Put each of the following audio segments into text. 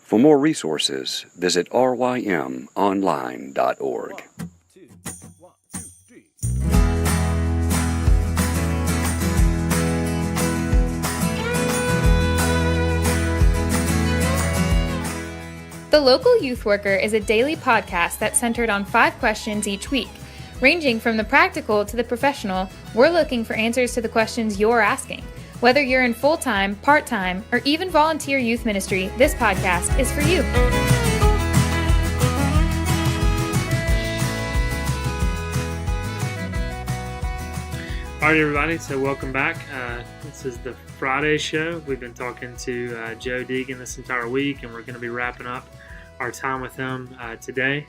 For more resources, visit rymonline.org. 1, 2, 1, 2, 3. The Local Youth Worker is a daily podcast that's centered on 5 questions each week. Ranging from the practical to the professional, we're looking for answers to the questions you're asking. Whether you're in full-time, part-time, or even volunteer youth ministry, this podcast is for you. All right, everybody, so welcome back. This is the Friday show. We've been talking to Joe Deegan this entire week, and we're going to be wrapping up our time with him today.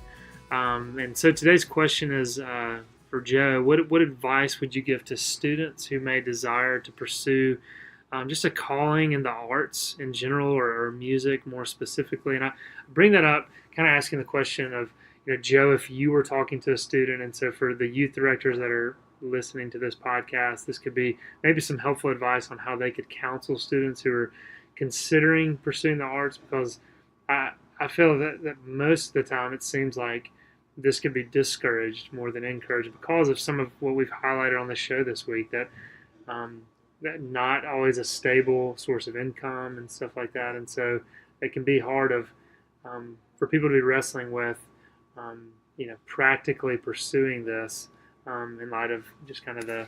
And so today's question is for Joe. What advice would you give to students who may desire to pursue just a calling in the arts in general, or music more specifically? And I bring that up kind of asking the question of, Joe, if you were talking to a student, and so for the youth directors that are listening to this podcast, this could be maybe some helpful advice on how they could counsel students who are considering pursuing the arts, because I feel that most of the time it seems like this could be discouraged more than encouraged because of some of what we've highlighted on the show this week, that not always a stable source of income and stuff like that. And so it can be hard for people to be wrestling with, practically pursuing this in light of just kind of the,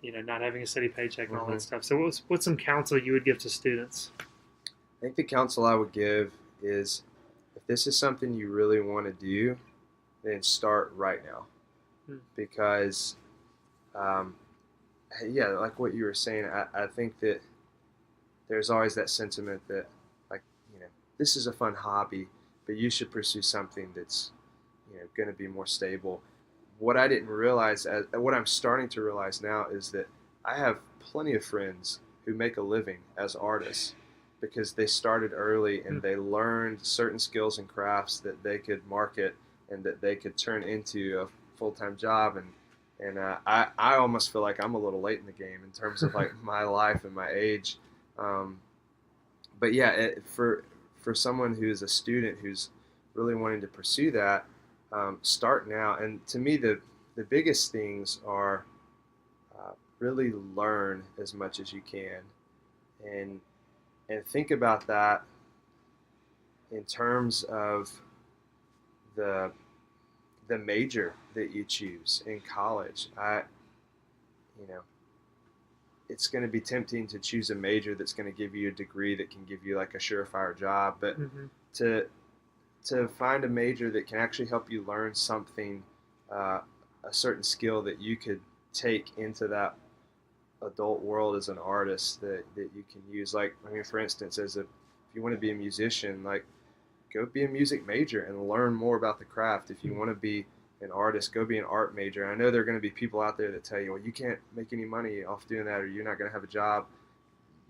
not having a steady paycheck and all that stuff. So what's some counsel you would give to students? I think the counsel I would give is, if this is something you really want to do, then start right now. Because, like what you were saying, I think that there's always that sentiment that, this is a fun hobby, but you should pursue something that's, going to be more stable. What I didn't realize, what I'm starting to realize now, is that I have plenty of friends who make a living as artists because they started early and they learned certain skills and crafts that they could market and that they could turn into a full-time job. And I almost feel like I'm a little late in the game in terms of like my life and my age. But yeah, for someone who is a student who's really wanting to pursue that, start now. And to me, the biggest things are really learn as much as you can, and think about that in terms of the major that you choose in college. It's going to be tempting to choose a major that's going to give you a degree that can give you like a surefire job, but to find a major that can actually help you learn something, a certain skill that you could take into that adult world as an artist that you can use. Like, for instance, if you want to be a musician, go be a music major and learn more about the craft. If you want to be an artist, go be an art major. I know there are going to be people out there that tell you, well, you can't make any money off doing that, or you're not going to have a job.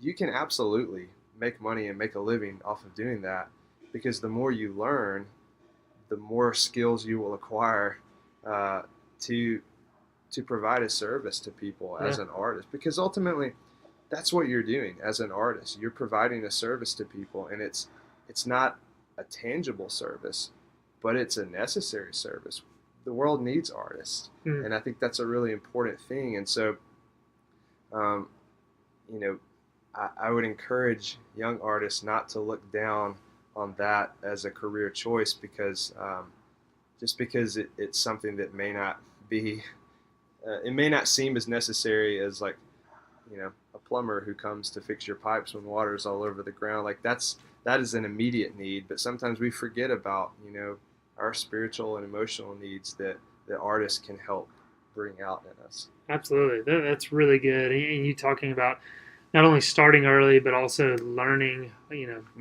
You can absolutely make money and make a living off of doing that, because the more you learn, the more skills you will acquire to provide a service to people as an artist. Because ultimately, that's what you're doing as an artist. You're providing a service to people, and it's not a tangible service, but it's a necessary service. The world needs artists, and I think that's a really important thing. And so, I would encourage young artists not to look down on that as a career choice, because just because it's something that may not be, it may not seem as necessary as a plumber who comes to fix your pipes when water's all over the ground. That is an immediate need, but sometimes we forget about our spiritual and emotional needs that artists can help bring out in us. Absolutely, that's really good. And you talking about not only starting early, but also learning,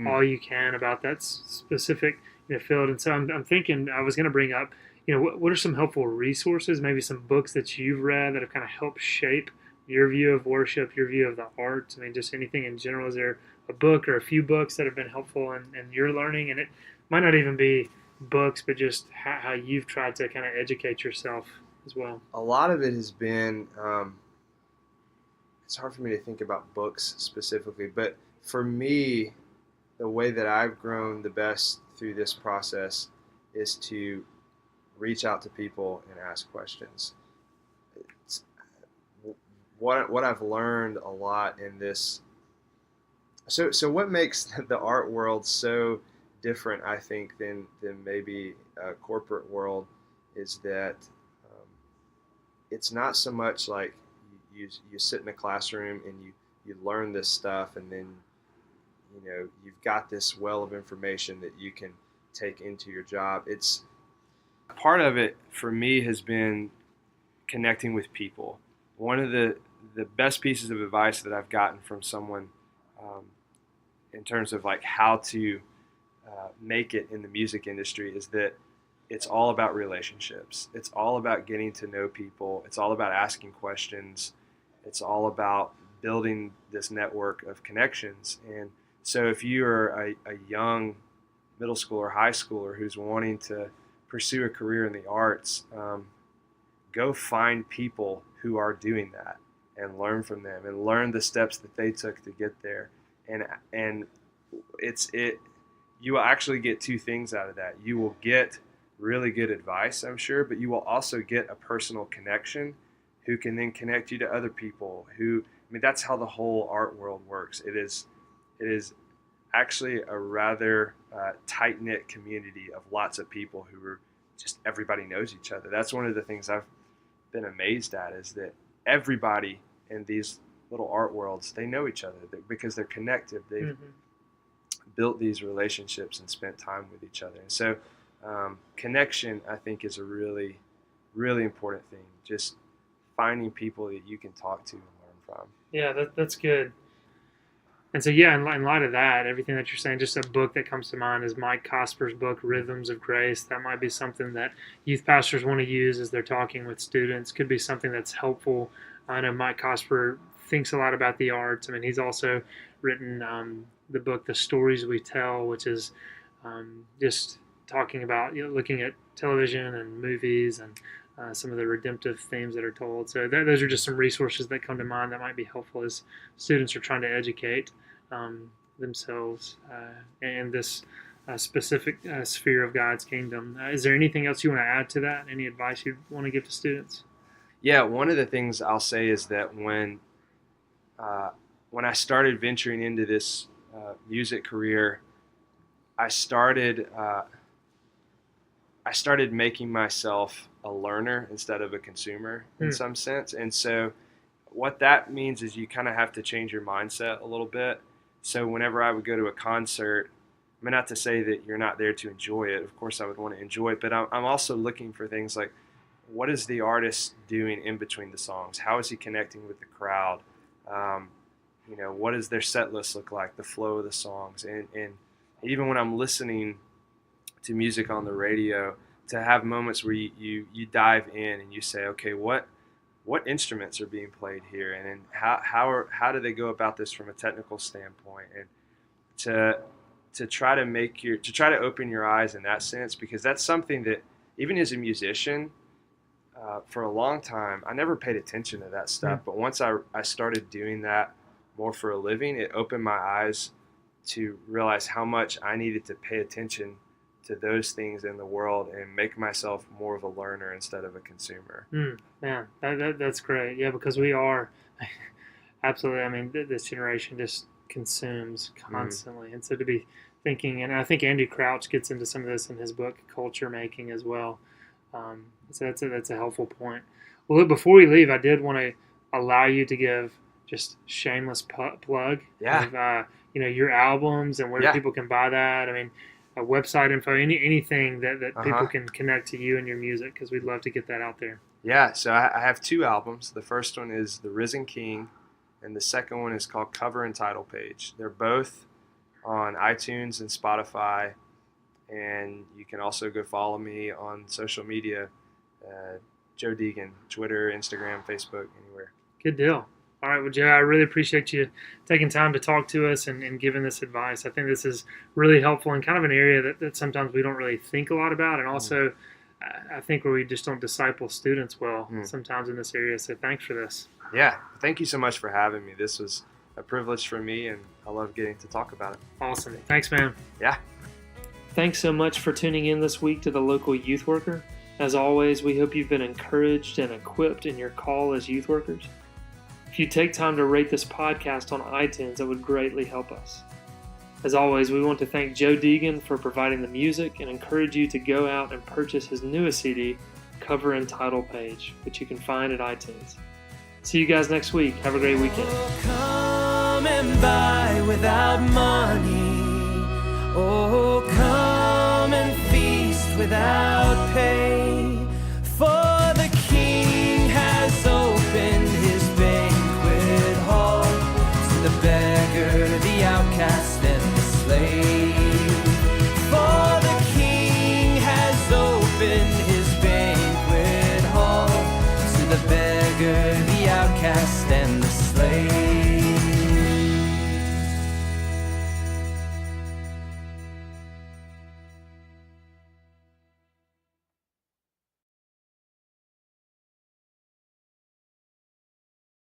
all you can about that specific field. And so I'm thinking, I was going to bring up, what are some helpful resources, maybe some books that you've read that have kind of helped shape your view of worship, your view of the arts? Just anything in general. Is there a book or a few books that have been helpful in your learning? And it might not even be books, but just how you've tried to kind of educate yourself as well. A lot of it has been, it's hard for me to think about books specifically, but for me, the way that I've grown the best through this process is to reach out to people and ask questions. It's, what I've learned a lot in this. So what makes the art world so different, I think, than maybe a corporate world is that it's not so much like you sit in a classroom and you learn this stuff, and then you've got this well of information that you can take into your job. It's part of it for me has been connecting with people. One of the best pieces of advice that I've gotten from someone in terms of like how to make it in the music industry is that it's all about relationships. It's all about getting to know people. It's all about asking questions. It's all about building this network of connections. And so if you're a young middle schooler, high schooler who's wanting to pursue a career in the arts, go find people who are doing that and learn from them and learn the steps that they took to get there. And you will actually get two things out of that. You will get really good advice, I'm sure, but you will also get a personal connection who can then connect you to other people that's how the whole art world works. It is actually a rather tight-knit community of lots of people who are just, everybody knows each other. That's one of the things I've been amazed at, is that everybody in these little art worlds, they know each other because they're connected. They've built these relationships and spent time with each other. And so connection, I think, is a really, really important thing. Just finding people that you can talk to and learn from. Yeah, that's good. And so, yeah, in light of that, everything that you're saying, just a book that comes to mind is Mike Cosper's book, Rhythms of Grace. That might be something that youth pastors want to use as they're talking with students. Could be something that's helpful. I know Mike Cosper thinks a lot about the arts. I mean, he's also written the book, The Stories We Tell, which is just talking about, looking at television and movies and some of the redemptive themes that are told. So those are just some resources that come to mind that might be helpful as students are trying to educate themselves in this specific sphere of God's kingdom. Is there anything else you want to add to that? Any advice you want to give to students? Yeah, one of the things I'll say is that when I started venturing into this music career, I started making myself a learner instead of a consumer in some sense. And so what that means is you kind of have to change your mindset a little bit. So whenever I would go to a concert, I mean, not to say that you're not there to enjoy it. Of course, I would want to enjoy it, but I'm also looking for things like, what is the artist doing in between the songs? How is he connecting with the crowd? What does their set list look like? The flow of the songs, and even when I'm listening to music on the radio, to have moments where you dive in and you say, okay, what instruments are being played here, and then how do they go about this from a technical standpoint, and to try to open your eyes in that sense, because that's something that even as a musician, for a long time, I never paid attention to that stuff. But once I started doing that more for a living, it opened my eyes to realize how much I needed to pay attention to those things in the world and make myself more of a learner instead of a consumer. Man, that's great. Yeah, because we are absolutely. I mean, this generation just consumes constantly, and so to be thinking, and I think Andy Crouch gets into some of this in his book, Culture Making, as well. So that's a helpful point. Well, look, before we leave, I did want to allow you to give just shameless plug of your albums and where people can buy that. I mean, website info, anything that people can connect to you and your music, because we'd love to get that out there. Yeah, so I have two albums. The first one is The Risen King, and the second one is called Cover and Title Page. They're both on iTunes and Spotify, and you can also go follow me on social media, Joe Deegan, Twitter, Instagram, Facebook, anywhere. Good deal. All right, well, Joe, I really appreciate you taking time to talk to us and giving this advice. I think this is really helpful in kind of an area that sometimes we don't really think a lot about, and also I think where we just don't disciple students well sometimes in this area. So thanks for this. Yeah, thank you so much for having me. This was a privilege for me, and I love getting to talk about it. Awesome. Thanks, man. Yeah. Thanks so much for tuning in this week to the local youth worker. As always, we hope you've been encouraged and equipped in your call as youth workers. If you take time to rate this podcast on iTunes, it would greatly help us. As always, we want to thank Joe Deegan for providing the music and encourage you to go out and purchase his newest CD, Cover and Title Page, which you can find at iTunes. See you guys next week. Have a great weekend. Come and buy without money. Oh, come and feast without